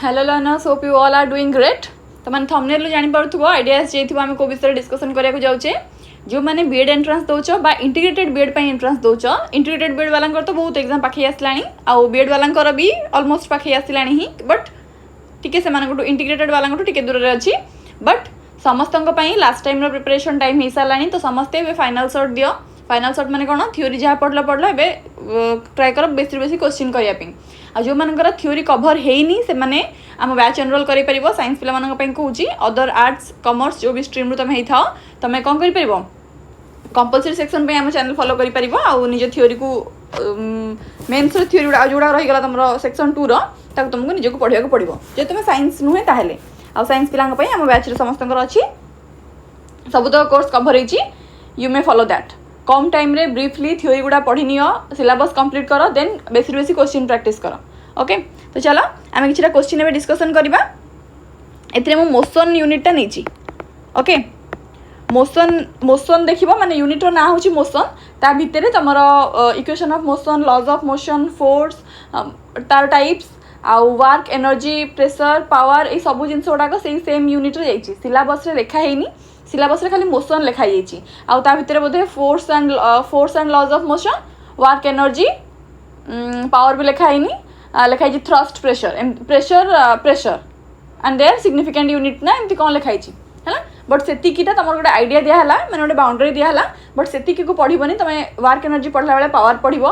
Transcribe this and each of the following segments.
Hello learners, hope you all are doing great. तो मैंने thumbnail जानि पारुथबो आइडियास जेथिबो आमे को विषय डिस्कशन करिया को जाउचे। जो माने बीएड एंट्रेंस दोचो बा इंटीग्रेटेड बीएड पई एंट्रेंस दोचो, इंटीग्रेटेड बीएड वालांकर तो बहुत एग्जाम पाखै आसलानी आ बीएड वालांकर भी ऑलमोस्ट पाखै आसलानी ही, बट ठीक है से मानकटू इंटीग्रेटेड वालांकटू ठीक दूर रे अछि। बट समस्तंक पई लास्ट टाइम रो प्रिपरेशन टाइम हिसाब सालानी, तो समस्ते ए फाइनल शॉट दियो। फाइनल शॉट माने कोन थ्योरी जहाँ पढ़ल ए ट्राए कर बेसी बेसी क्वेश्चन करिया पिंग आ जो मानकर थ्योरी कवर हेनी से माने आम बैच एनरोल करि परिबो। साइंस पिला मानक पई कहूची अदर आर्ट्स कॉमर्स जो भी स्ट्रीम रु तमे हेई थाओ तमे कोन करि परिबो कंपलसरी सेक्शन पे आम चैनल फॉलो करि परिबो आ निज थ्योरी को मेंस रो थ्योरी जोड़ा रही गला तमरो सेक्शन 2 रो ताको तुमको निज को पढ़िया को पड़िबो। जे तुमे साइंस नुहे ताहेले आ साइंस पिलांग पई आम बैच रे समस्तंकर अछि सब तो कोर्स कवर हेची, you may follow that. Come time रे ब्रीफली थ्योरी गुड़ा पढ़ी नियो, सिलेबस कंप्लीट करो, देन बेसी बेसी क्वेश्चन प्रैक्टिस करो। ओके, तो चलो आम किछटा क्वेश्चन एबे डिस्कशन करबा। एथरे मो मोशन यूनिट ता नेची। ओके, मोशन देखिबो माने यूनिट रो ना होची मोशन, ता भितरे तमरो equation of motion, laws of motion, force, तार टाइप्स आउ वर्क, एनर्जी, प्रेशर, पावर ए सब जिंस गुड़ाक से सेम यूनिट रे जाइछि। सिलेबस रे लिखा हेनी, सिलेबस रे खाली मोशन लिखा जाइछि आउ ता भितरे बोधे force and laws of motion, work, energy, power भी लिखा हेनी, लिखा है thrust, pressure and their significant unit ना एमती कौन लिखाई है। बट सेतिकीटा तुम गोटे आइडिया दिहला मैंने गोटे बाउंड्री दिहला, बट सेतिकी को पढ़बनी तुम वर्क एनर्जी पढ़ला बेले पावर पढ़िबो,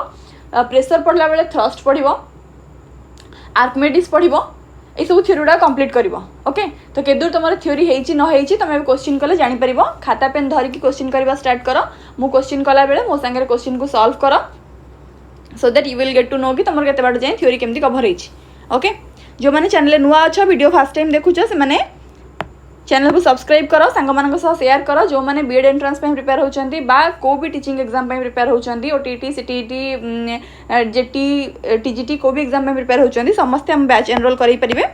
प्रेशर पढ़ला बेले थ्रस्ट पढ़िबो, आर्किमिडीज पढ़िबो, ये सब थ्योरी गुड़ा कंप्लीट करिबो। ओके, तो केदूर तुम थ्योरी हेची न हेची तुम क्वेश्चन कले जानि परिबो। खाता पेन धरिकी क्वेश्चन करबा स्टार्ट करो। मु क्वेश्चन कला बेले मो संगे क्वेश्चन को सॉल्व करो, so that you will get to know कि तुम केते बाट जाए थ्योरी केमती कवर हेची। ओके, जो माने चैनल नुआ अच्छा वीडियो फर्स्ट टाइम देखुछ से माने चैनल को सब्सक्राइब करो, सांग मानक सह शेयर करो। जो माने बीएड एंट्रेंस पे प्रिपेयर होचंती बा को भी टीचिंग एग्जाम पे प्रिपेयर होचंती, ओटीटी, सीटीटी, जेटी, टीजीटी को भी एग्जाम पे प्रिपेयर होचंती, समस्त हम बैच एनरोल करै परिबे।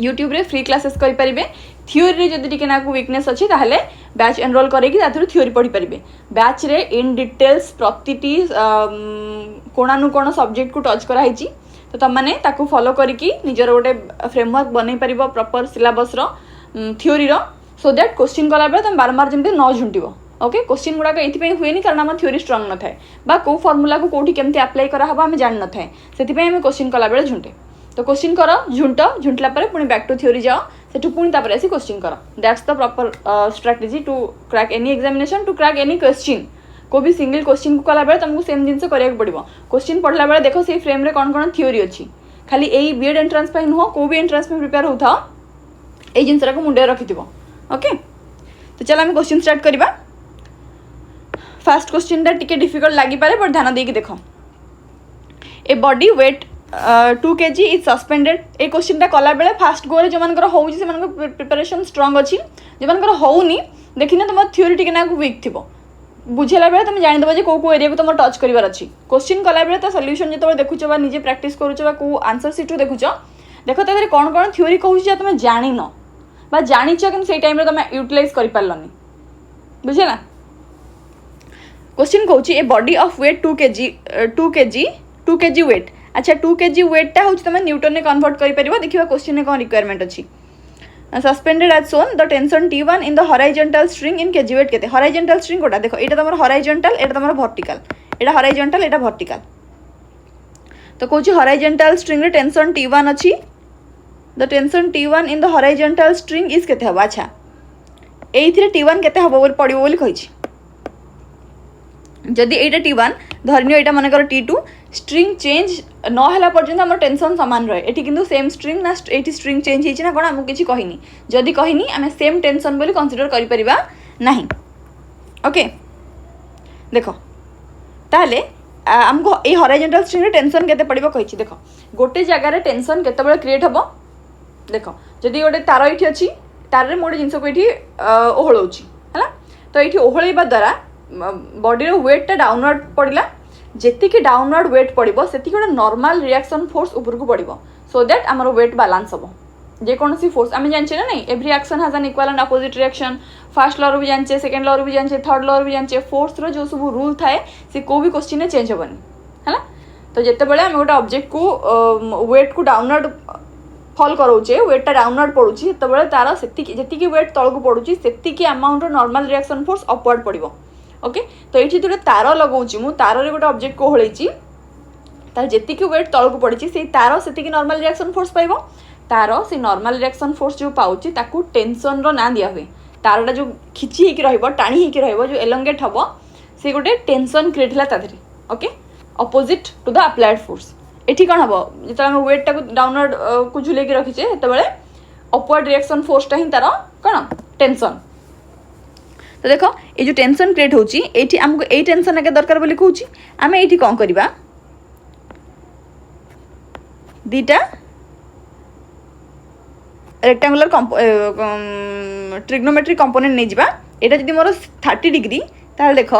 यूट्यूब रे फ्री क्लासेस करि परिबे। थ्योरी रे जदि टिके ना को वीकनेस अछि ताहले बैच एनरोल करे कि ताथुर थ्योरी पढ़ी परिबे। बैच रे इन डिटेल्स प्रतिटी कोणानु कोण सब्जेक्ट को टच करा हिची, तो तम माने ताकू फॉलो करिकी निजर गोटे फ्रेमवर्क बनै परिबो प्रॉपर सिलेबस रो थ्योरी रो, सो दैट क्वेश्चन कला बेले तुम बारंबार जमते न झुंटिबो। ओके, क्वेश्चन गुड़ा एथि हुए कारण आम थ्योरी स्ट्रंग न थाए बा को फॉर्मूला को कोठी केमती अप्लाई करा हबा हम जान न थाए, सेति आम क्वेश्चन कला बेले झुंटे। तो क्वेश्चन करो, झुंटला पर पुणी बैक टू थ्योरी जाओ, सेठू पुणी तापर आसी क्वेश्चन करो। That's the proper strategy to crack any examination, to crack any question. को भी सिंगल क्वेश्चन को कला बेले तुमको सेम जिनस करिया पड़िबो। क्वेश्चन पढ़ला बेले देखो से फ्रेम रे कोन कोन थ्योरी अछि, खाली एई बीएड एंट्रेंस पे नुहो को भी एंट्रेंस में प्रिपेयर होता ए जिनसरा को मुंडे रखिथिबो। ओके, तो चल हम क्वेश्चन स्टार्ट करबा। फर्स्ट क्वेश्चन टा टिके डिफिकल्ट लागि पारे, बट ध्यान देके देखो। A body weight 2 kg is suspended. A question टा कला बेले फास्ट गो रे जो मानकर होउची से मानकर प्रिपरेशन स्ट्रांग अछि, जो मानकर होउनी देखिना तुम थ्योरी टिके ना को वीक थिबो। बुझेला बेले तुम जानि दबो जे को एरिया को तुम टच करिवार अछि। क्वेश्चन कला बेले त सॉल्यूशन जतो देखुचो बा निजे प्रैक्टिस करूचो बा को आंसर शीट देखुचो, देखो त कोन कोन थ्योरी कहूची जे तुम जानि न बा जानिचो कि सेई टाइम रे तुम यूटिलाइज करि पारलनी। बुझेला, क्वेश्चन कहूची a body of weight 2 kg weight. अच्छा, 2 kg वेट टा होची तुम न्यूटन ने कन्वर्ट करि परिबो। देखिबा क्वेश्चन ने कोन रिक्वायरमेंट अछि। Suspended as shown the tension T1 in the horizontal string in kg weight केते। हॉरिजॉन्टल स्ट्रिंग कोटा देखो, एटा तमरो हॉरिजॉन्टल, एटा तमरो वर्टिकल, एटा हॉरिजॉन्टल, एटा वर्टिकल। तो कहूची हॉरिजॉन्टल स्ट्रिंग रे टेंशन T1 अछि, the tension T1 in the horizontal string is केते हबो। अच्छा, एइथिरे T1 केते हबो बोल पडिबो बोली कहिछि। जदि एटा T1 धरनियो एटा माने कर T2, स्ट्रिंग चेंज न हला पर्यंत हमर टेंशन समान रहे। एठी किंतु सेम स्ट्रिंग ना एठी स्ट्रिंग चेंज हिची ना कोन हम किछि कहिनी, जदि कहिनी हमें सेम टेंशन बोली कंसीडर करि परिबा नाही। ओके, देखो ताले हमको ए हॉरिजॉन्टल स्ट्रिंग रे टेंशन केते पडिबो कहिछि। देखो गोटे जगह रे टेंशन केते बेले क्रिएट हबो। देखो जदि गोटे तार एठी अछि, तार रे मोडे जिंस को एठी ओहळौछि हला, तो एठी ओहळैबा द्वारा बॉडी रो वेट टा डाउनवर्ड पड़िला। जेति कि डाउनवर्ड वेट पड़िबो सेति कि नॉर्मल रिएक्शन फोर्स ऊपर को पड़िबो, सो दैट हमरो वेट बैलेंस हबो। जे कोनसी फोर्स आमे जानछे ना नहीं, every action has an equal and opposite reaction. First law रो भी जानछे, सेकंड लॉ रो भी जानछे, थर्ड लॉ रो भी जानछे। फोर्स रो जो सब रूल थाए से को भी क्वेश्चन ने चेंज हबनी हला। तो जिते बड़े आम गोटे ऑब्जेक्ट को वेट को डाउनवर्ड फॉल कराऊे वेटा डाउनवर्ड पड़ुची तो तार जी वेट तौक पड़ुची से amount normal reaction force upward पड़ो ओके। तो ये जो तार लगाऊँ मु तार गोटे ऑब्जेक्ट को होलैची तार जी वेट तौक पड़ी से तार से नॉर्मल रिएक्शन फोर्स पाइब तार से नॉर्मल रिएक्शन फोर्स जो पाउची ताकू टेंशन रो ना दिया हुए तारटा जो खिची हो टाणी हो जो एलोंगेट हम से गोटे टेंशन क्रिएट है ताधे okay opposite to the applied force. एठी कौन हम जो वेट टाक डाउनवर्ड को झुलेकी रखीचे तो अपवर्ड रिएक्शन फोर्सटा ही तार कौन टेंशन। तो देख ये जो टेंशन क्रिएट होची एठी हमको ए टेंशन आगे दरकार बोली कहूची आम ये कौन करवा दीटा रेक्टांगुलर ट्रिग्नोमेट्रिक कंपोनेंट नहीं जावा एटा जदि मोर 30 डिग्री ताल देख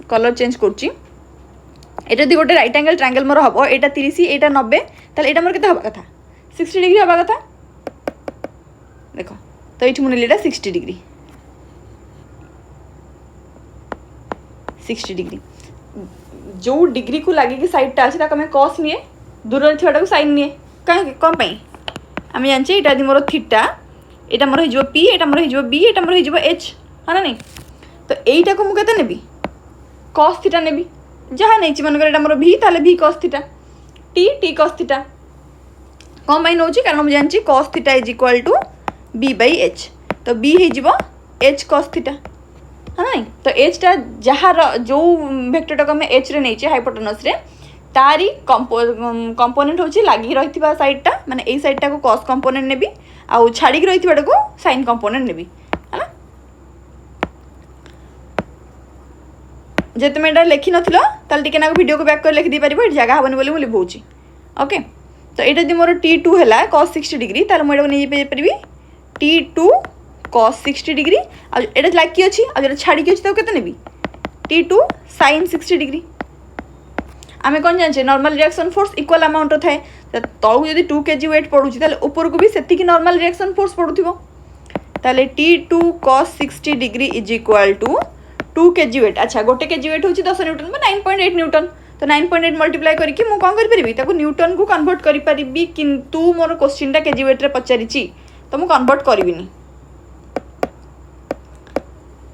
कलर चेंज करुच्ची एटा जदि गोटे राइट एंगल ट्रायंगल मोर हम एटा 30 एटा 90 ताल एटा मोर केते हवा कथा 60 डिग्री हवा कथा देख तो ये मुझे एटा 60 डिग्री 60 डिग्री जो डिग्री को लगे सैडटा अच्छे आम कस निए दूर थोड़ा साइन निए कहीं कौन आम जानचे यहाँ यदि मोर थीटा यहाँ मोर हो पी यहाँ मोर हो बी यहाँ मोर हो एच हाँ ना नहीं तो यहीटा को मुझे नेबी कस थीटा नेबी जहाँ नहीं मनकर यहाँ मोर भी ताले भी cos theta T cos theta कौन पाई नौ कारण मुझे जानची cos theta is equal to B by H तो बी हो एच कस थीटा हाँ नहीं तो एचटा जहाँ जो वेक्टरटा को आम एच रे नहीं हाइपोटेनस रे तारी कंपोनेंट होची लागी रही साइडटा माने ए साइडटा को कॉस कंपोनेंट नेबी आउ छाड़ी रही को साइन कंपोनेंट नेबी है जे तुम एटा लिखि नथिलो ताल टिके ना वीडियो को बैक कर लिखि दी परिबो ए जगह हबनी बोली मु लिखौची ओके। तो एटा जदि मोर T2 हैला cos 60 डिग्री ताल मु एटा नै जे परिबी T2 cos 60 डिग्री आ एटा लागी अछि आ जेटा छाड़ी के अछि तो केते नेबी T2 sin 60 डिग्री आम कौन जाने normal reaction force equal amount थाए तौक जब 2 kg वेट पड़ूँ ऊपर को भी से नॉर्मल रिएक्शन फोर्स पड़ू ताले T2 cos 60 degree is equal to 2 kg weight अच्छा गोटे kg वेट हूँ 10 न्यूटन 9.8 न्यूटन तो 9.8 मल्टीप्लाई करके मुझे कौन करी न्यूटन को कन्वर्ट करी किंतु मोर क्वेश्चनटा kg वेट रे पचारिची तो मुझे कन्वर्ट करी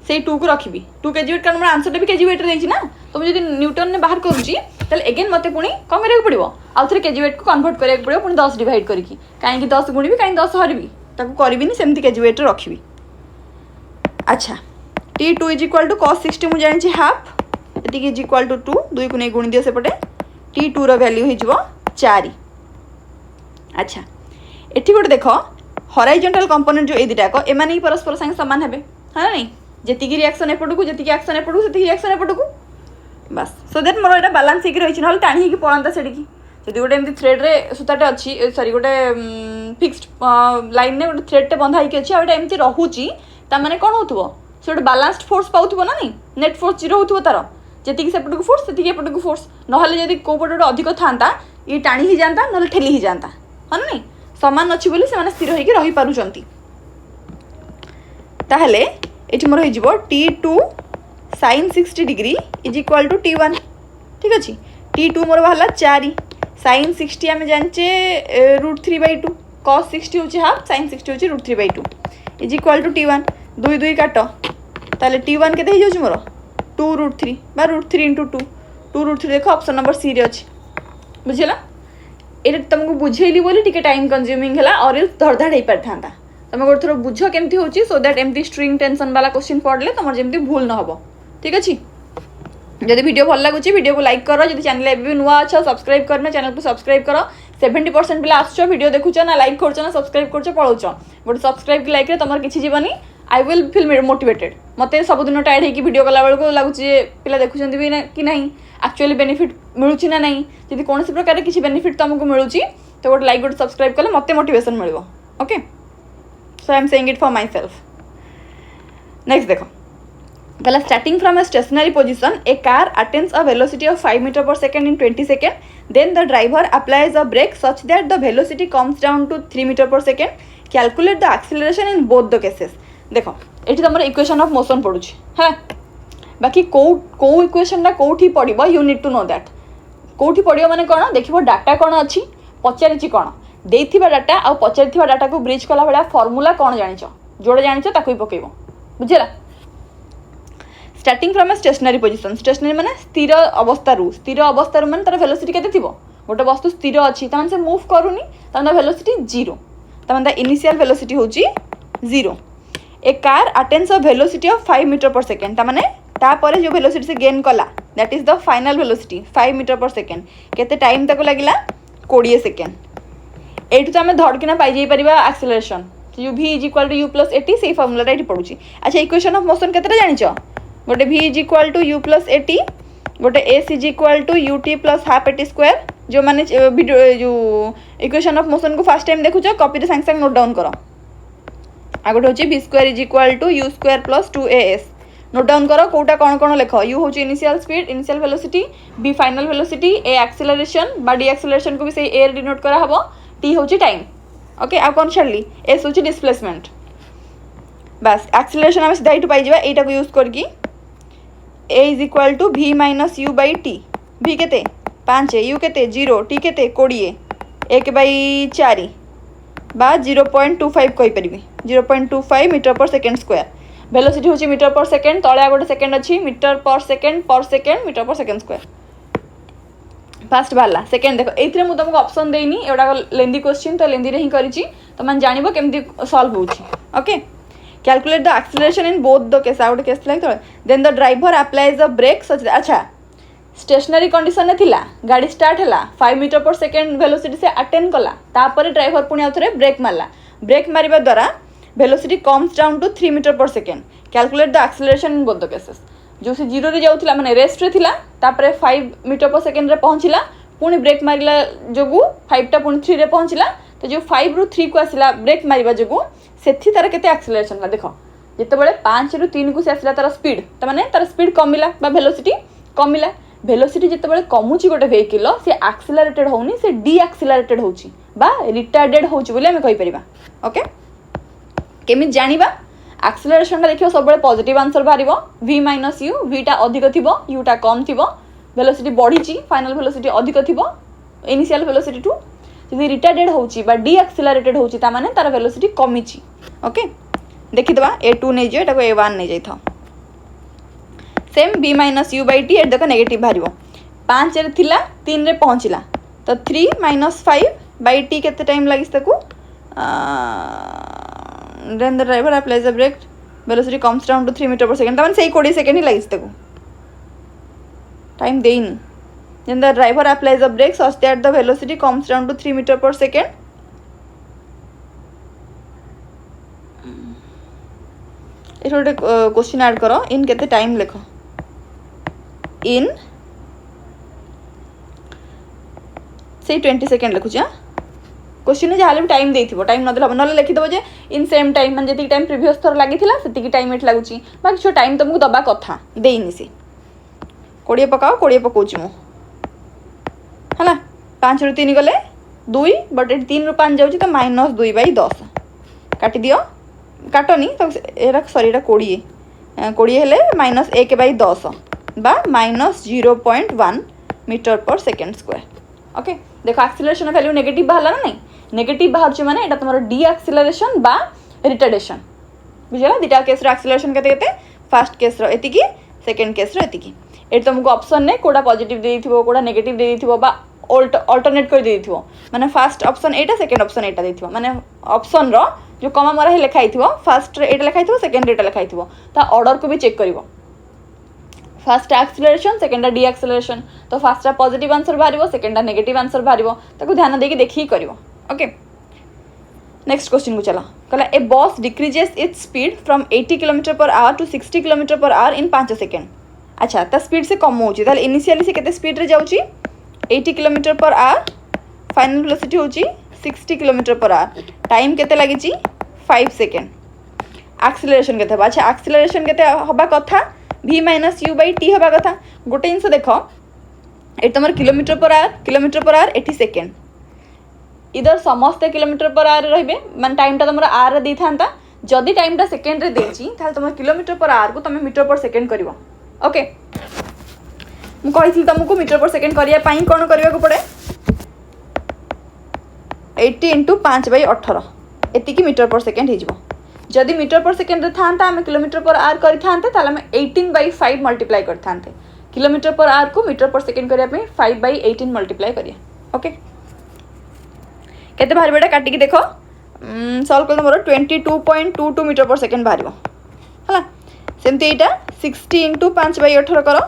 से 2 को रखी 2 kg वेट कारण मोर आंसरटा भी kg वेट रे ना तो मुझे न्यूटन ने बाहर करुँची ताले एगेन मते पुणी कौन करा पड़ो आउ थे kg वेट को कन्वर्ट करा पड़ो पुणी 10 डिवाइड करके कहीं 10 गुणी कहीं 10 हरबी ताको करबी सेमती kg वेट रे रखी। अच्छा T2 is equal to cos 60 मुझे जानी हाफ ये इज इक्वाल टू 2 2 को नहीं गुणी दियो सेपटे T2 रो वैल्यू हो 4। अच्छा एठी गोटे देख हॉराइजॉन्टल कंपोनेंट जो ए दुटाक एमाने ही परस्पर संगे समान हेबे हाँ नहीं जी रिएक्शन एपटू जी एक्शन एपटू से रिएक्शन एपटू बस सो दैट मोर यहाँ बालांस होगी रही ना टाणी हो पड़ता से जब गोटे एमती थ्रेड रे सूताटे अच्छी सॉरी गोटे फिक्स्ड लाइन में गोटे थ्रेडटे बंधा होगी अच्छी आटा एमती रोचे ताने कौन हो से गोटे बालांस्ड फोर्स पाऊब ना नहीं नेट फोर्स जीरो हो तार जी सेपटू फोर्स से एपटू फोर्स ना कौ पटे अधिक था ये टाणी ही जाता ना ठेली ही जाता हाँ नहीं सामान अच्छी बोली से स्थिर होकर रही पारुचंती ताहले ये मोर हो T2 sin 60 degree is equal to T1 ठीक अच्छे T2 मोर बाहर 4 sin 60 आम जाने √3/2 cos 60 हूँ हाफ sin 60 हूँ √3/2 इज इक्वाल टू T1 2 2 काट ताले T1 केते हो मोर 2√3 बा √3 × 2 2√3 देख ऑप्शन नंबर सी रे अच्छे बुझेगा ये तुमको बुझेली बोली टिके टाइम कंज्यूमिंग है और धड़धाड़ हो पारि था तुम गोटे थोड़ा बुझ केमती होची सो दैट एमती स्ट्रिंग टेंशन वाला क्वेश्चन पढ़ले तुम जमी भूल न हो ठीक अच्छे। जब वीडियो भल लगुच वीडियो को लाइक कर जब चैनल भी नुआ अच्छा सब्सक्राइब करना चैनल को सब्सक्राइब कर 70% पिला आस वीडियो देखुच ना लाइक कर सब्सक्राइब कर पलाऊच गोटे सब्सक्राइब की लाइक तुम किसी जीवनी आई विल फील मोटिवेटेड मत सबुदिन टायर्ड होगी वीडियो कला बेलू लगुच पिला देखुं भी कि ना एक्चुअली बेनिफिट मिलूँ ना नहीं जब कौन प्रकार किसी बेनिफिट तुमको मिलूँ तो गोटे लाइक गोटे सब्सक्राइब कले मत मोटिवेशन मिल okay so I am saying it for myself. Next देखो पहला starting from a stationary position a car attains a velocity of 5 metre per second in 20 second then the driver applies a brake such that the velocity comes down to 3 metre per second calculate the acceleration in both the cases देख ये तुम equation of motion पड़ू हाँ बाकी कौ equation कौटी पड़ो you need to know that कौटी पड़ो माने कौन देख डाटा कौन अच्छी पचारि कौन देइथिबा डाटा आ पचारिथिबा डाटा को ब्रिज कला भलिया फॉर्मूला कोन जानिछ जोडे जानिछ ताकू ही पकेइबो बुझिला starting from a stationary position stationary माने स्थिर अवस्था रु माने तार वेलोसिटी केते थिबो गोटे वस्तु स्थिर अछि त माने से मूव करूनी त माने वेलोसिटी 0 त माने इनिशियल वेलोसिटी होची 0 a car attains a velocity of 5 metre per second त माने तापर जो वेलोसिटी से गेन कला that is the final velocity 5 metre per second केते टाइम तक लागिला 20 सेकंड एठु त हमें धड़किना पाई जाई परिबा एक्सेलरेशन जो v is equal to u plus at से फार्मूला राइट पडुची अच्छा इक्वेशन ऑफ मोशन केते जानिचो गोटे v is equal to u plus at गोटे s is equal to ut plus half at square जो माने वीडियो जो इक्वेशन ऑफ मोशन को फर्स्ट टाइम देखुछ कॉपी रे संग नोट डाउन करो आ गोटे होची v square is equal to u square plus 2as note down करो कोटा कोन कोन लेखो u होची initial speed initial velocity b final velocity a acceleration बा d एक्सेलरेशन को भी सही a डिनोट करा हबो t होची टाइम ओके आ कोन छडली s होची डिस्प्लेसमेंट बस एक्सेलरेशन हम सीधा इटु पाई जिबा एटा को यूज करकी a is equal to v minus u by t v केते 5 u केते 0 t केते 20 1 बाई 4 बा 0.25 कहि परिबी 0.25 metre per second square velocity होची मीटर पर सेकंड तळे गोटे सेकंड अछि metre per second metre per second square fast बाला सेकंड देखो एथरे मु तुमको ऑप्शन देइनी एडा लेंदी क्वेश्चन तो लेंदी रे ही करिची तो मन जानिबो केमती सॉल्व होची okay calculate the acceleration in both the case out case like then the driver applies the brake such अच्छा स्टेशनरी कंडीशन में थिला गाड़ी स्टार्ट हैला 5 मीटर पर सेकंड वेलोसिटी से अटेन कला तापर ड्राइवर पुनी आउथरे ब्रेक मारला ब्रेक मारिबा द्वारा velocity comes down to 3 metre per second calculate the acceleration in both the cases जो से 0 रे जाउथिला माने रेस्ट रे थिला तापर 5 मीटर पर सेकंड रे पहुंचिला पुनी ब्रेक मारिला जोगु 5 टा पुनी 3 रे पहुंचिला तो जो 5 रु 3 को आसिला ब्रेक मारिबा जोगु सेथि तार केते एक्सेलरेशन ला देखो जते बेले 5 रु 3 को से आसिला तार स्पीड त माने तार स्पीड कमिला बा वेलोसिटी कमिला वेलोसिटी जते बेले कमुची गोटे वेहिकल से एक्सेलरेटेड होउनी से डी एक्सेलरेटेड होउची बा रिटार्डेड होउची बोले हम कहि परिबा ओके केमि जानिबा एक्सेलरेशन ता देखियो सब बेले पॉजिटिव आंसर बारिबो v माइनस u v टा अधिक थिबो u टा कम थिबो वेलोसिटी बढ़ीची फाइनल वेलोसिटी अधिक थिबो इनिशियल वेलोसिटी टू जदि रिटार्डेड होउची बा डी एक्सेलरेटेड होउची ता माने तार वेलोसिटी कमीची ओके देखि दबा a2 नै जे एटा को a1 नै जाई था same b minus u by t at देखो नेगेटिव बाहरिबो 5 रे थिला 3 रे पहुंचिला तो 3 माइनस 5 बाई टी केते टाइम लागिस ताकू then the driver applies the brake velocity comes down to 3 meter per second तमन सही 20 सेकंड ही लागिस ताकू time देइनी then the driver applies the brake such that the velocity comes down to 3 meter per second ए छोटे question add करो इन केते time लिखो इन से 20 second लिखु जा क्वेश्चन में जहाले टाइम देइथिबो टाइम न देला नले लिखि दबो जे इन सेम टाइम मन जति टाइम प्रीवियस थर लागिथिला सेति टाइम एट लागुची बाकी जो टाइम तुमको दबा कथा देइनी से 20 पकाओ 20 पकोची मु हला 5 रु 3 गले 2 बट 3 रु 5 जाउची तो -2/10 काटि दियो काटनी तो एरा सॉरी एरा 20 20 हेले -1/10 बा -0.1 metre per second square okay देखो एक्सेलरेशन वैल्यू नेगेटिव बाहला ना नहीं नेगेटिव बाहर छ माने एटा तमरो डी एक्सेलरेशन बा रिटार्डेशन बुझला दिटा केस रो एक्सेलरेशन केते केते फर्स्ट केस रो एतिकी सेकंड केस रो एतिकी एट तुमको ऑप्शन ने कोडा पॉजिटिव दे दिथिबो कोडा नेगेटिव दे दिथिबो बा अल्टरनेट कर दे दिथिबो माने फर्स्ट ऑप्शन एटा सेकंड ऑप्शन एटा देथिबो माने ऑप्शन रो जो कमा मरा हे लिखा हिथिबो फर्स्ट रे एटा लिखा हिथिबो सेकंड रे एटा लिखा हिथिबो ता ऑर्डर को भी चेक करिवो first acceleration second deceleration तो फर्स्ट पॉजिटिव आंसर बाहरिबो सेकंड नेगेटिव आंसर बाहरिबो ताको ध्यान देके देखि करिवो ओके नेक्स्ट क्वेश्चन को चला कहला a bus decreases its speed from 80 km/h to 60 km/h in 5 second अच्छा ता स्पीड से कम होची ताले इनिशियली से केते स्पीड रे जाउची 80 km/h फाइनल वेलोसिटी होची 60 km/h टाइम केते लागिची 5 सेकंड एक्सेलरेशन केते अच्छा एक्सेलरेशन केते हबा कथा v minus u by T हबा कथा गोटे जिनस देखो ए तमर किलोमीटर/h एठी सेकंड इधर समस्त किलोमीटर/h रहबे मान टाइम ता तमर r रे देथांता जदी टाइम ता सेकंड रे देची ताल तमर किलोमीटर/h को तमे मीटर पर सेकंड करिवो ओके मु कहिथिल तुमको मीटर पर सेकंड करिया पई कोन करिया को पड़े 80 इंटू 5/18 एतिकी मीटर पर सेकेंड हो। जदि मीटर पर सेकेंड था आम किलोमीटर पर आवर करें 18/5 मल्टीप्लाई करते किलोमीटर पर आवर को मीटर पर सेकेंड करने 5/18 मल्टीप्लाई करिए। ओके केते बाहर बेटा काटिकी देख सल्व कर मोर 22.22 मीटर पर सेकेंड बाहर है सेमती यहाँ 60 इंटू 5/18 कर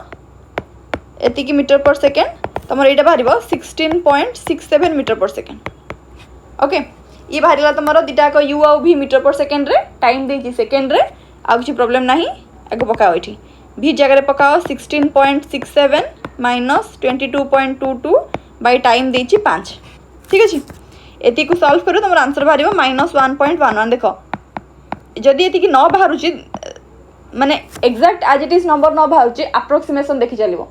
एतिकी मीटर पर सेकेंड तुम यहाँ बाहर 16.67 मीटर पर सेकेंड। ओके ये बाहर तुम दुटाक यू आउ भी मीटर पर सेकेंड रे टाइम देती सेकेंड रे आउ किसी प्रोब्लेम ना आगे पकाओ ये भी जगह पकाओ 16.67 माइनस 22.22 बाई टाइम देती 5 ठीक अच्छे एति को सॉल्व करो तुम आंसर बाहर -1.11 देख जदि ये न बाहर माने exact as it is number न बाहर अप्रोक्सीमेसन देखी चलो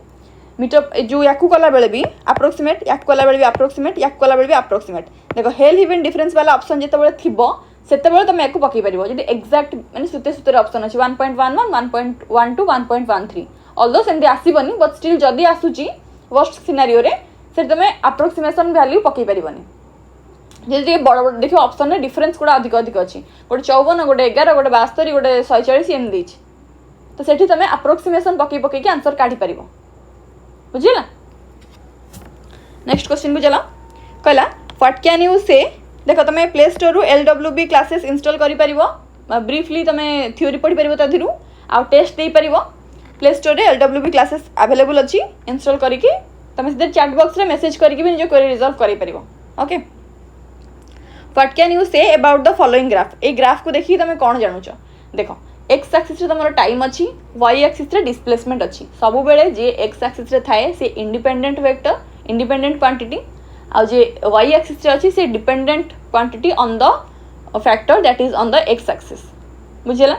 मीटर जो या कला बेले भी अप्रोक्सीमेट या कला बेले भी अप्रोक्सीमेट या कला बेले भी अप्रोक्सीमेट देख हेल हिवन डिफरेंस वाला ऑप्शन जिते थी से तुम या पकई पार जी एक्जाक्ट मैंने सुते सुते ऑप्शन अच्छे 1.11 1.12 1.13 ऑल्दो सेमती आसबनी बट स्टिल जदि आसूची वर्स्ट सिनारियो रे से तुम अप्रोक्सीमेसन वैल्यू पकई पारनी जी बड़ बड़ देख ऑप्शन में डिफरेंस गुड़ा अधिक अधिक अच्छी गोटे 54 गोटे 11 गोटे 72 गोटे 140 एम तो से तुम अप्रोक्सीमेसन पकई पकईकी आंसर काढ़ी पार बुझेगा। नेक्स्ट क्वेश्चन को चलो कहला व्हाट कैन यू से देख तुम प्ले स्टोर रु LWB क्लासेस इंस्टॉल कर ब्रीफली तुम थ्योरी पढ़ी पार ताधु आउ टेस्ट दे पार प्ले स्टोर रे LWB क्लासेस अवेलेबल अच्छी इंस्टॉल करके तुम सीधे चैट बॉक्स रे मेसेज करके भी निज क्वेरी रिजॉल्व कर पार। Okay what can you say about the following graph a graph को देखिए तुम कौन जानूच देख एक्स एक्सिस रे तुम टाइम अच्छी वाई एक्सिस रे डिस्प्लेसमेंट अच्छी सब बेले जे एक्स एक्सिस रे थाए से इंडिपेंडेंट वेक्टर इंडिपेंडेंट क्वांटिटी आउ जे वाई एक्सिस रे अच्छी से dependent quantity on the factor that is on the x axis बुझेला।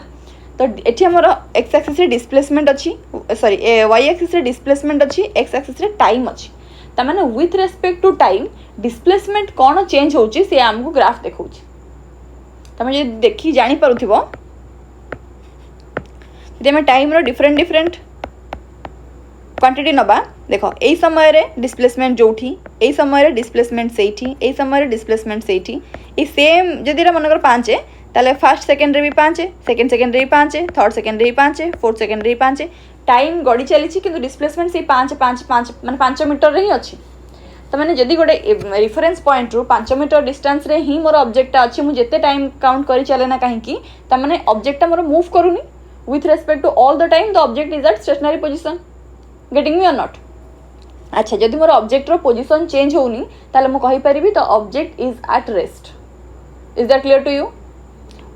तो ये आमर एक्स एक्सिस रे डिस्प्लेसमेंट अच्छी सॉरी वाई एक्सिस रे डिस्प्लेसमेंट अच्छी एक्स एक्सिस रे टाइम अच्छी तामाने with respect to time displacement कौन चेंज होची से आमको ग्राफ देखौची तुम जे देखी जानी पारुथिबो यदि आम टाइम रो डिफरेंट डिफरेंट क्वांटिटी नबा देख यही समय रे डिस्प्लेसमेंट जोठी यही समय रे डिस्प्लेसमेंट सेठी यही समय रे डिस्प्लेसमेंट सेठी ये सेम जदि मनकर 5 है ताले फर्स्ट सेकेंड रे भी 5 सेकेंड सेकेंड रे भी 5 थर्ड सेकेंड रे भी 5 फोर्थ सेकेंड रे भी 5 टाइम गड़ी चली किंतु डिस्प्लेसमेंट से 5 5 5 माने 5 मीटर रे ही अच्छी तो मैंने जदि गोटे रेफरेंस पॉइंट रु 5 मीटर डिस्टेंस रे ही मोर ऑब्जेक्टटा अच्छी मुझे जिते टाइम काउंट करी चले ना कहीं ताने ऑब्जेक्टटा मोर move करूनी with respect to all the time the object is at stationary position getting me or not। अच्छा जदि मोर ऑब्जेक्ट रो पोजीशन चेंज होनी ताले मु कहि परिबी तो object is at rest is that clear to you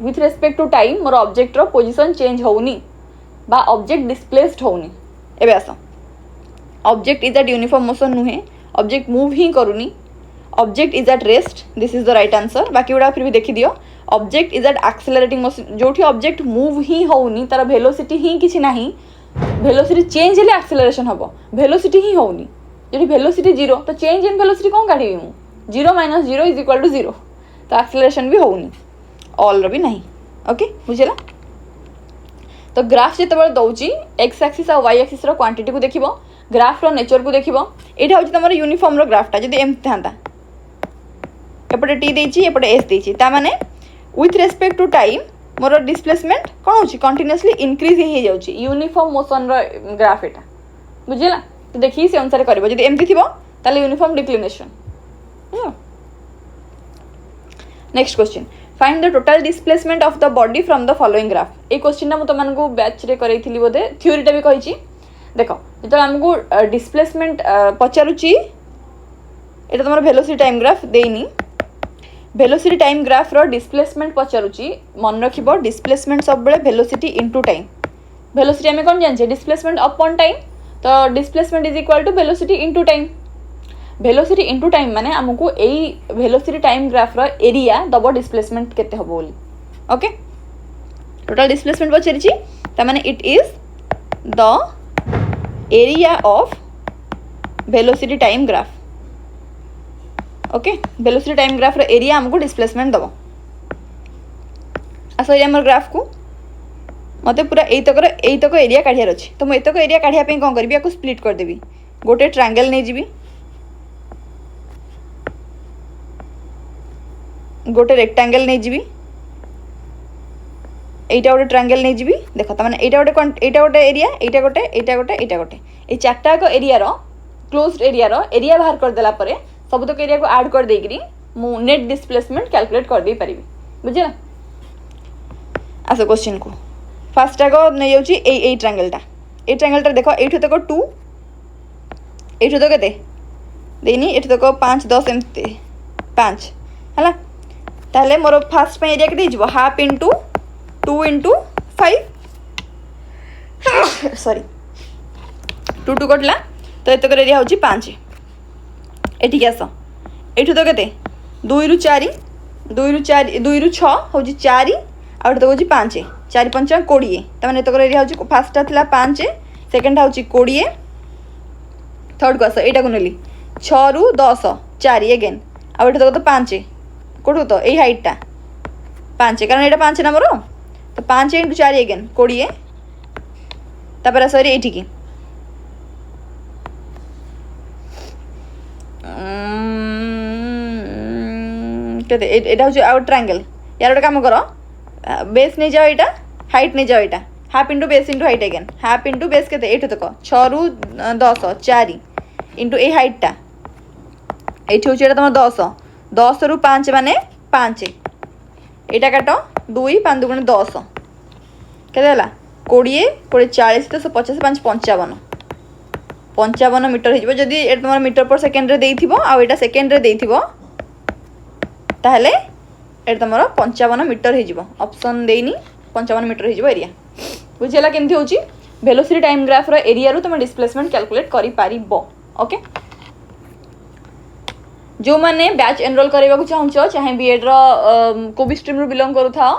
with respect to time मोर ऑब्जेक्ट रो पोजीशन चेंज होनी बा ऑब्जेक्ट डिस्प्लेस्ड होनी एबे आसा object is at uniform motion नुहे ऑब्जेक्ट मूव ही करूनी object is at rest this is the right answer बाकी गुड़ा फिर भी देखी दियो object is at accelerating motion जो ऑब्जेक्ट मूव ही होनी तार वेलोसिटी ही किसी नहीं वेलोसिटी चेंज हेले एक्सेलरेशन हम वेलोसिटी ही होनी जो वेलोसिटी 0 तो चेंज इन वेलोसिटी कौन काढ़ी मु 0 - 0 इज इक्वल टू 0 तो एक्सेलरेशन भी होनी ऑल भी नहीं। ओके बुझेला। तो ग्राफ जिते दौची एक्स एक्सिस और वाई एक्सिस क्वांटिटी को देखिबो ग्राफ रो नेचर को देखिबो एटा होची तमर यूनिफॉर्म रो ग्राफटा जदी एमती थांता एपटे टी देची एपटे एस देची ता माने with respect to time more displacement कौन होची कंटिन्यूअसली इंक्रीज ही जाउची यूनिफॉर्म मोशन रो ग्राफ एटा बुझिला तो देखि से अनुसार करबो जदी एमती थिबो ताले uniform declination. Next question find the total displacement of the body from the following graph A question ना मु तमन को बैच रे करैथिली बोधे थ्योरीटा भी कहिची देखो जतो हमको डिस्प्लेसमेंट पचारुची एटा तमर वेलोसिटी टाइम ग्राफ देइनी वेलोसिटी टाइम ग्राफ रो डिस्प्लेसमेंट पचारुची मन रखिबो डिस्प्लेसमेंट सब बेले वेलोसिटी इनटू टाइम वेलोसिटी हमें कोन जानछे डिस्प्लेसमेंट अपॉन टाइम तो displacement is equal to velocity into time velocity into time माने हमको एई वेलोसिटी टाइम ग्राफ रो एरिया दबो डिस्प्लेसमेंट केते हबो बोली। ओके टोटल डिस्प्लेसमेंट पचारिची त माने it is the area of velocity time graph. Okay velocity time graph रो एरिया हमको डिस्प्लेसमेंट दबो आसो एरिया हमर ग्राफ को मते पूरा एई तक एरिया काढियार अछि तो म एतक एरिया काढिया पे कोन करबी याको स्प्लिट कर देबी गोटे ट्रायंगल नै जिबी गोटे रेक्टांगल नहीं जीवी এইটা গোটে ট্রায়াঙ্গেল नहीं जीवी देख तार এইটা गोटे एरिया এইটা गोटे ये चार्टा को एरिया क्लोज्ड एरिया बाहर करदेला सबतक एरिया को ऐड कर देकरी मु नेट डिस्प्लेसमेंट कैलकुलेट कर दे पारिबी बुझला। आस क्वेश्चन को फास्ट आग नहीं जाऊँगी ए ट्रायंगलटा देख ये तक 2 ये तक के देनी ये तक 5 10 एमती 5 है ताहले मोर फास्ट एरिया के हाफ इंटू 2 इंटू 5 सॉरी 2 2 कटला तो ये तक एरिया हूँ 5 एटिक आस ये तो के 2 रु 4 2 रु 6 हूँ 4 आउट तक हूँ 5 4 5 20 तमें ये तक एरिया हूँ फास्टा था 5 सेकेंड हूँ 20 थर्ड को आस यहाँ को नेली 6 रु 10 4 एगेन आउ ये तक तो 5 कौटू तो यही हाइटा 5 कारण यहाँ 5 ना मोर तो 5 इंटू 4 एगेन 20 तापर आस ये এটা হচ্ছে আউট ট্রায়াঙ্গেল यार गोटे काम कर बेस नहीं जाओ यहाँ हाइट नहीं जाओ यहाँ half into base into height again half into base के ये तक 6 रु 10 4 इंटू ये हाइटा ये हूँ तुम 10 10 रु 5 माने 5 यहाँ काट 2 5 2 10 के 20 20 40 10 50 5 55 55 मीटर हो जदि तुम मीटर पर सेकेंड आटा सेकेंड ताहले ये तुम 55 मीटर हो ऑप्शन देनी 55 मीटर हो एरिया बुझेगा केमती होची वेलोसिटी टाइम ग्राफ रो एरिया रू तुम डिस्प्लेसमेंट कैलकुलेट करि पारिबो। ओके जो माने बैच एनरोल करबा को चाहूछ चाहे बीएड रो को भी स्ट्रीम रू बिलोंग करू था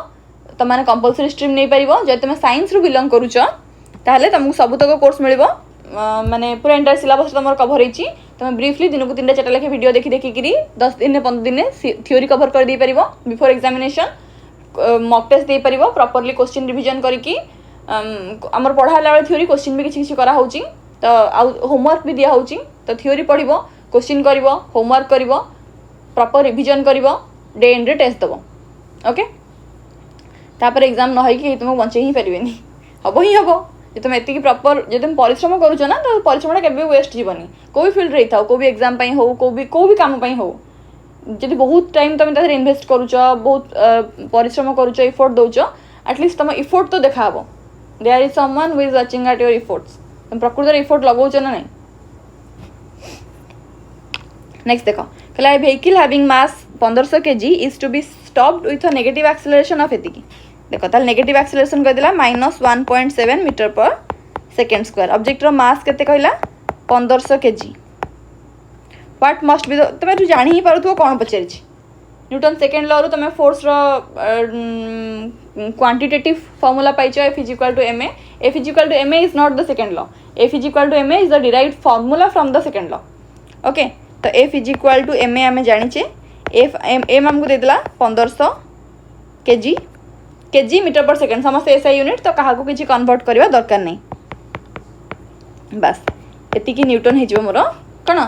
त माने कंपलसरी स्ट्रीम नहीं पारिबो जे तुम साइंस रू बिलोंग करूछ ताहले तुमको सबतक कोर्स मिलिबो माने पूरा एंटायर सिलेबस तुम कवर होती तुम ब्रीफली दिन को 3 4 लेखे वीडियो देखी देखिकी 10 दिन 15 दिन थ्योरी कवर कर दे पारिबो बिफोर एग्जामिनेशन मॉक टेस्ट दे पारिबो प्रॉपर्ली क्वेश्चन रिवीजन करिकी आमर पढ़ाला बेले थ्योरी क्वेश्चन भी किसी करा होची तो होमवर्क भी दिया होची तो थ्योरी पढ़िबो क्वेश्चन करिबो होमवर्क करिबो प्रॉपर रिवीजन करिबो डे एंड रे टेस्ट दबो। ओके तापर एग्जाम न होई कि तुम बंचे ही पारिबेनी हबो ही हबो जे तुम एति प्रॉपर जे तुम परिश्रम करूछ ना तो परिश्रमटा केबे वेस्ट जीवनी कोई फील्ड रही थाओ को भी एग्जाम पई हो को भी काम पई हो जदि बहुत टाइम तुम तारे इन्वेस्ट करूछ बहुत परिश्रम करूछ एफर्ट दउछ एटलिस्ट तुम एफर्ट तो देखाबो there is someone who is watching at your efforts तुम प्रकृत एफर्ट लगाउछ ना नहीं। नेक्स्ट देखो कहला vehicle having mass 1500 kg is to be stopped with a negative acceleration of एतिकी देखो ताल नेगेटिव एक्सेलरेशन कर दिला -1.7 metre per second square object रो मास केते कहला 1500 kg व्हाट मस्ट बी तुम जानी ही पारुथो कौन पचारि न्यूटन सेकेंड लॉ रू तुम फोर्स रो क्वांटिटेटिव फॉर्मूला पाइछ F is equal to ma F is equal to ma is not the second law F is equal to ma is the derived formula from the second law. Okay तो F is equal to ma आम जानीचे F m आमको देदेला 1500 kg metre per second समस्त SI unit तो क्या किसी convert करवा दरकार नहीं बस एतिकी न्यूटन हो मोर कौन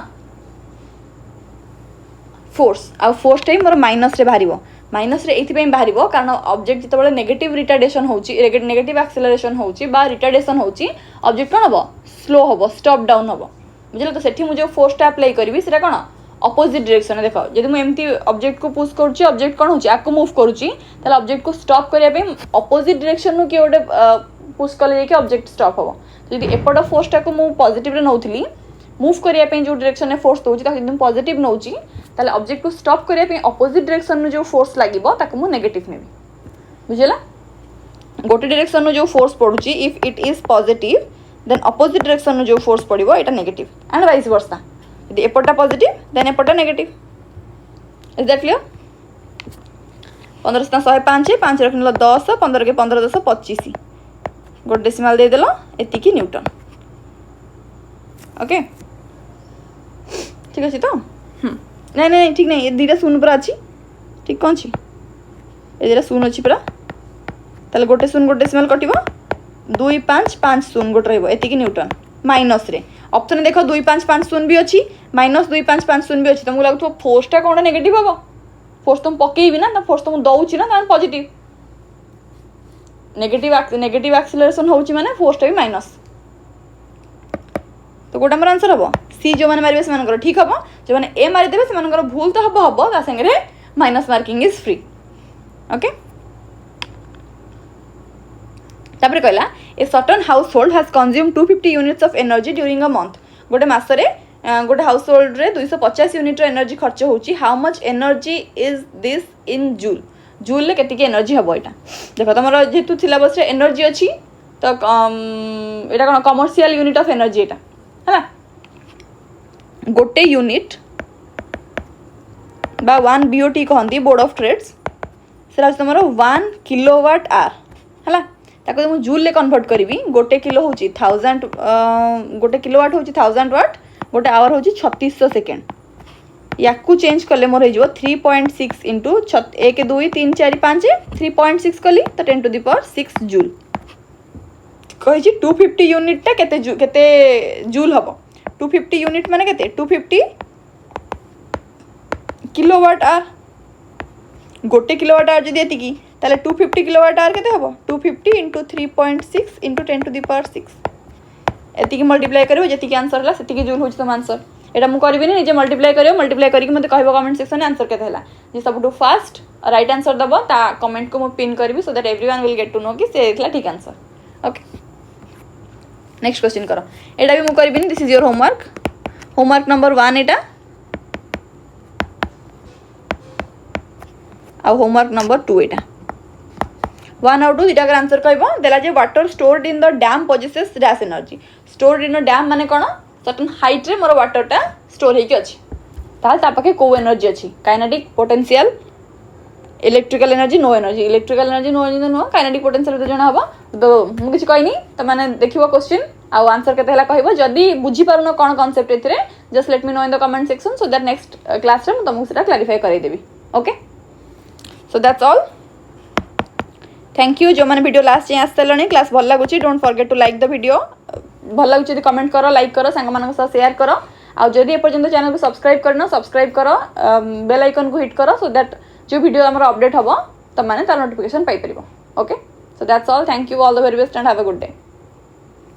फोर्स आ फोर्स टाइम मोर माइनस रे बाहर माइनस रे एथि बाहर कारण ऑब्जेक्ट जो नेगेटिव रिटार्डेशन होची नेगेटिव एक्सेलरेशन होची बा रिटार्डेशन होची ऑब्जेक्ट कौन हम स्लो हम स्टॉप डाउन हम बुझे तो सेठी मुझे फोर्सटा अप्लाई करी से कौन अपोजिट डायरेक्शन देख जब मुझे एमती ऑब्जेक्ट को पुश करुच्ची ऑब्जेक्ट कौन होची आपको मूव करुच्ची ताले ऑब्जेक्ट को स्टॉप करने अपोजिट डायरेक्शन नु किए गोटे पुश कले जाके ऑब्जेक्ट स्टॉप हम तो जब एपट फोर्सटा को मुझे पॉजिटिव नौली मूव करने जो डायरेक्शन में फोर्स दूसरी एकदम पॉजिटिव नौची ताले ऑब्जेक्ट को स्टॉप करने अपोजिट डायरेक्शन जो फोर्स लगे मुझे नेगेटिव नेबी बुझेगा गोटे डायरेक्शन जो फोर्स पड़ुची if it is positive then opposite direction जो फोर्स पड़ो यहाँ नेगेटिव एंड वाइस वर्सा यदि एपटा पॉजिटिव देन एपटा नेगेटिव इज दैट क्लियर 15 105 5 रख 10 15 के 15 10 25 गोटे डेसिमाल देदेल एतिकी न्यूटन। ओके ठीक अच्छे तो नहीं नहीं ठीक नहीं ये दुटा शून्य पूरा अच्छी ठीक कौन अच्छी ये दुटा शून्य अच्छी पूरा ताले गोटे शून्य गोटे डेसिमाल कटिबो 2 5 5 शून्य गोटे रहिबो एतिकी न्यूटन माइनस रे ऑप्शन देख 2 5 5 शून्य भी अच्छी -2 5 5 शून्य भी अच्छी तुमको लगुव फोर्सटा कौन नेगेटिव हम फोर्स तुम पकेबी ना फोर्स तुम दौची ना पॉजिटिव नेगेटिव एक्सीलरेशन होची माने फोर्सटा भी माइनस तो गोटे आमर आंसर हम सी जो मैंने मारे से ठीक हम जो मैंने ए मारिदेवे से भूल तो हम हम ता सागे minus marking is free okay तापर कहला a certain house hold has consume 250 units of energy during a month गोटे मसरे गोटे हाउस होल्ड रे 250 यूनिट एनर्जी खर्च होची how much energy is this in joule joule केतिक एनर्जी हम यहाँ देख तुम जेहतु सिलेबस एनर्जी अच्छी तो यहाँ कौन कमर्शियल यूनिट ऑफ एनर्जी यहाँ है गोटे यूनिट बा 1 BOT कहती बोर्ड ऑफ ट्रेड्स से तुम 1 किलोवाट आवर है ताको मुझे जूल कन्वर्ट करी गोटे किलो हूँ 1000 गोटे किलोवाट हूँ 1000 वाट गोटे आवर हूँ 3600 सेकेंड या चेंज कले मोर हो 3.6 इंटू 1 2 3 4 5 3.6 कली तो 10 to the power 6 जूल कही 250 यूनिटा केते जूल हम 250 यूनिट माने केते 250 किलोवाट आवर गोटे किलोवाट आवर जदि एतिकी ताले 250 किलोवाट आवर केते हम 250 into 3.6 into 10 to the power 6 एतिकी मल्टीप्लाई करिवो जतिकी आंसर हला सेतिकी जूल होची तुम आंसर एटा मु करबिनी निजे मल्टीप्लाई करके मते कहबो कमेंट सेक्शन में आंसर केते हला जे सबटू फास्ट राइट आंसर दबो ता कमेंट को मु पिन करबी so that everyone will get to know कि से देखला ठीक आंसर ओके नेक्स्ट क्वेश्चन करो एटा भी मु करबिनी this is your homework number 1 एटा आ होमवर्क नंबर 2 एटा 1 और 2 दुटा आंसर कहबो देला जे water stored in the dam possesses dash energy stored in the dam माने कोन सर्टन हाइट रे मोर वाटरटा स्टोर होके अच्छी ताल ता पाखे को एनर्जी अच्छी kinetic potential electrical energy no energy no kinetic potential तो जना हबो तो मु किछ कहनी तो माने देखिबो क्वेश्चन आ आंसर केते हला कहबो जदी बुझी पारुनो कोन कांसेप्ट एथरे just let me know in the comment section so that next class रे मु तुमको सेटा क्लैरिफाई करै देबी okay so that's all thank you जो मैंने वीडियो लास्ट जाए आसते क्लास भल लगुच don't forget to like the video भल लगुच कमेंट करो लाइक करो सांग मान शेयर करो आ जदि एपर्यंत चैनल को सब्सक्राइब करो बेल आइकन को हिट करो सो दैट जो वीडियो आमर अपडेट हम तुम मैंने तार नोटिफिकेशन पाई परिबो okay so that's all thank you all the very best and have a good day.